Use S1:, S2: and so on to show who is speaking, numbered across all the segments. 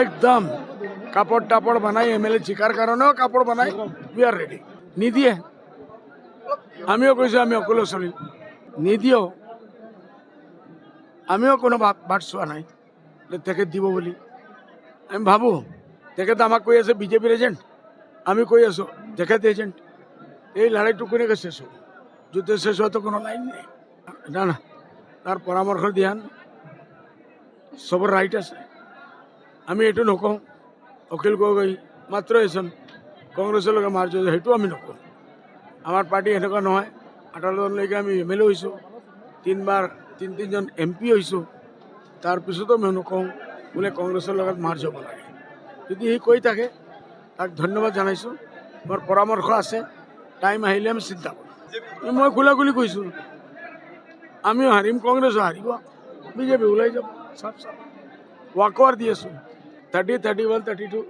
S1: একদম কাপড় টাপড় বানাই এমএলএ চিকার কারণেও কাপড় বানাই উই আর রেডি নিদিয়ে আমিও কৈছো আমি অকলে চলিম নিদিও আমিও কোনো বাট চোৱা নাই তেখেত দিব বুলি আমি ভাবোঁ তেখেত আমাক কৈ আছে বিজেপিৰ এজেণ্ট আমি কৈ আছো তেখেত এজেণ্ট এই লড়াইটো কোনেকে শেষ হ'ব যুদ্ধ শেষ হওয়ার তো কোনো লাইন নেই না না তার পরামর্শ দিয়ান সবর রাইট আছে আমি এইটো নকওঁ অখিল গগৈ মাত্ৰ এজন কংগ্ৰেছৰ লগত মাৰ্জ হৈছে সেইটো আমি নকওঁ আমাৰ পাৰ্টি এনেকুৱা নহয় 18জনলৈকে আমি এমএলএ হৈছোঁ তিনিজন এমপি হৈছোঁ তাৰপিছতো আমি নকওঁ বোলে কংগ্ৰেছৰ লগত মাৰ্জ হ'ব লাগে যদি সি কৈ থাকে তাক ধন্যবাদ জনাইছোঁ মোৰ পৰামৰ্শ আছে টাইম আহিলে আমি চিন্তা কৰিম মই খোলাখুলি কৈছোঁ আমিও হাৰিম কংগ্ৰেছো হাৰিব বিজেপি ওলাই যাব চাপ ৱাকৱাৰ দি আছোঁ 30, 31, 32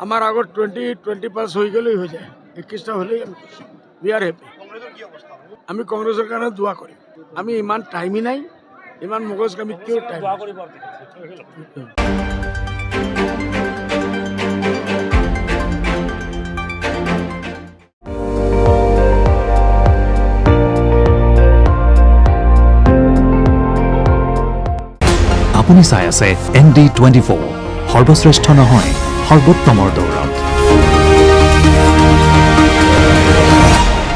S1: আমার আগত 20 হয়ে গেলেই হয়ে যায় 21টা হলেই আমি উই আর হ্যাপি আমি কংগ্রেসের কারণে দোয়া করি আমি ইমান টাইমই নাই ইমান মগজ কামি কিয় টাইম
S2: আপুনি চাই আছে ND24 সৰ্বশ্ৰেষ্ঠ নহয় সৰ্বোত্তমৰ দৌৰ।